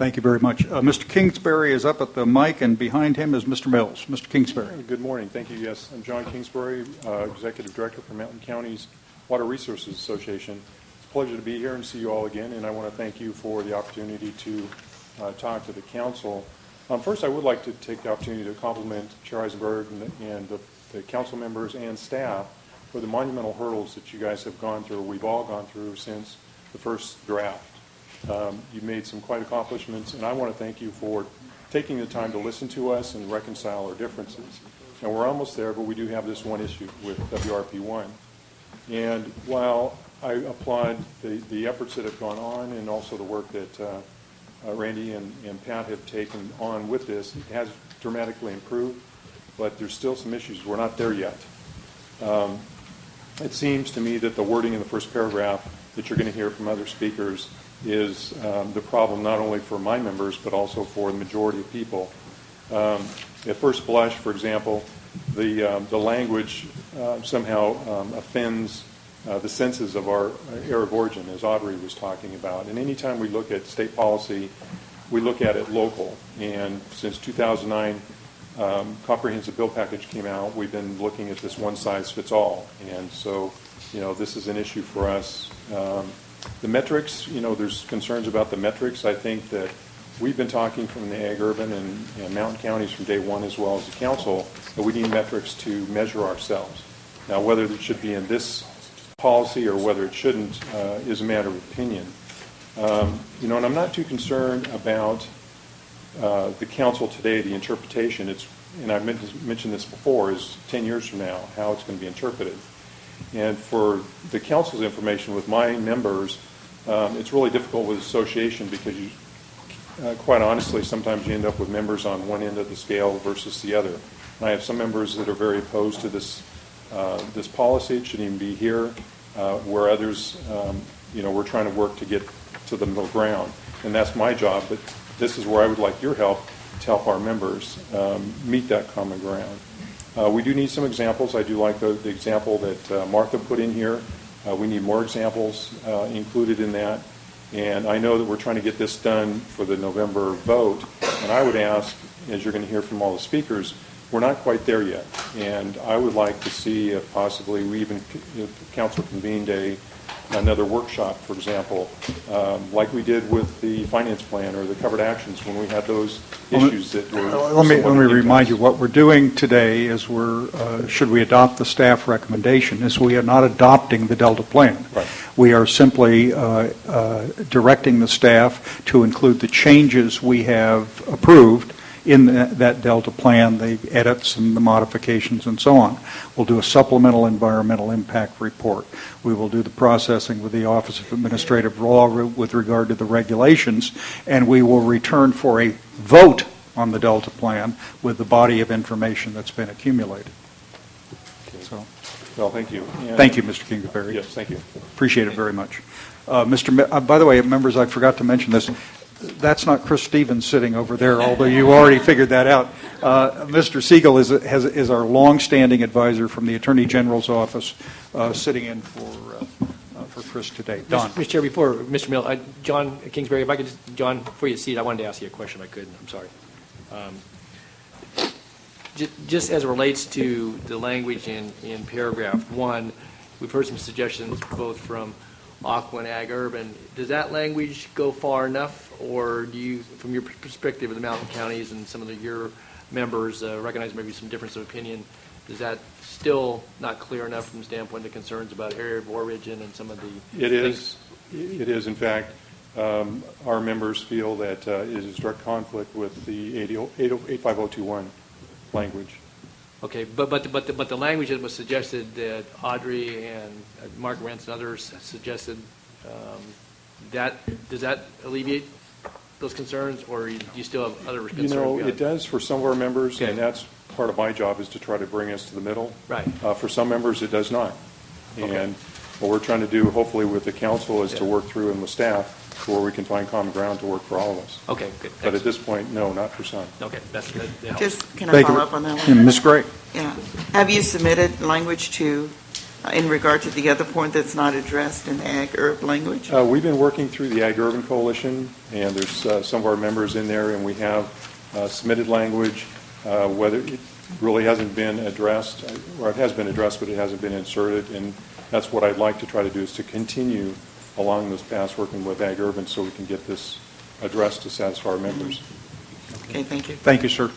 Thank you very much. Mr. Kingsbury is up at the mic, and behind him is Mr. Mills. Mr. Kingsbury. Good morning. Thank you. Yes, I'm John Kingsbury, Executive Director for Mountain Counties Water Resources Association. It's a pleasure to be here and see you all again, and I want to thank you for the opportunity to talk to the council. First, I would like to take the opportunity to compliment Chair Eisenberg and the council members and staff for the monumental hurdles that you guys have gone through, we've all gone through since the first draft. You've made some quite accomplishments, and I want to thank you for taking the time to listen to us and reconcile our differences. And we're almost there, but we do have this one issue with WRP1. And while I applaud the efforts that have gone on and also the work that Randy and Pat have taken on with this, it has dramatically improved, but there's still some issues. We're not there yet. It seems to me that the wording in the first paragraph that you're going to hear from other speakers is the problem not only for my members but also for the majority of people. At first blush, for example, the language somehow offends the senses of our area of origin, as Audrey was talking about. And anytime we look at state policy, we look at it local. And since 2009, comprehensive bill package came out, we've been looking at this one-size-fits-all. And so, this is an issue for us. The metrics, there's concerns about the metrics. I think that we've been talking from the Ag Urban and Mountain Counties from day one, as well as the council, that we need metrics to measure ourselves. Now, whether it should be in this policy or whether it shouldn't is a matter of opinion. And I'm not too concerned about the council today, the interpretation. And I've mentioned this before, is 10 years from now, how it's going to be interpreted. And for the council's information with my members, it's really difficult with association because you, quite honestly, sometimes you end up with members on one end of the scale versus the other. And I have some members that are very opposed to this policy. It shouldn't even be here, where others, we're trying to work to get to the middle ground. And that's my job, but this is where I would like your help to help our members meet that common ground. We do need some examples. I do like the example that Martha put in here. We need more examples included in that. And I know that we're trying to get this done for the November vote. And I would ask, as you're going to hear from all the speakers, we're not quite there yet. And I would like to see if possibly if council convened another workshop, for example, like we did with the finance plan or the covered actions when we had those issues that were. Let me remind you, what we're doing today is should we adopt the staff recommendation, is we are not adopting the Delta plan. Right. We are simply directing the staff to include the changes we have approved in that Delta plan, the edits and the modifications and so on. We'll do a supplemental environmental impact report. We will do the processing with the Office of Administrative Law with regard to the regulations, and we will return for a vote on the Delta plan with the body of information that's been accumulated. Okay. So, well, thank you. And thank you, Mr. Kingsbury. Yes, thank you. Appreciate it very much. By the way, members, I forgot to mention this. That's not Chris Stevens sitting over there, although you already figured that out. Mr. Siegel is our long-standing advisor from the Attorney General's office, sitting in for Chris today. Don. Mr. Chair, before Mr. Mill, John Kingsbury, if I could John, before you see it, I wanted to ask you a question if I could. I'm sorry. Just as it relates to the language in paragraph 1, we've heard some suggestions both from Aqua and Ag Urban. Does that language go far enough, or do you, from your perspective of the mountain counties and some of your members, recognize maybe some difference of opinion? Is that still not clear enough from the standpoint of concerns about area of origin and some of the things? It is. In fact, our members feel that it is direct conflict with the 85021 language. Okay, but the language that was suggested that Audrey and Mark Rentz and others suggested, does that alleviate those concerns, or do you still have other concerns? It does for some of our members, okay. And that's part of my job is to try to bring us to the middle. Right. For some members, it does not. Okay. And what we're trying to do, hopefully, with the council is to work through and with staff where we can find common ground to work for all of us. Okay, good. But at this point, no, not for some. Okay, that's good. Just can I follow up on that one? Ms. Gray. Yeah. Have you submitted language to in regard to the other point that's not addressed in the ag-urb language? We've been working through the Ag Urban Coalition, and there's some of our members in there, and we have submitted language. Whether it really hasn't been addressed, or it has been addressed, but it hasn't been inserted, and that's what I'd like to try to do, is to continue along those paths working with Ag Urban so we can get this addressed to satisfy our members. Okay, thank you. Thank you, sir.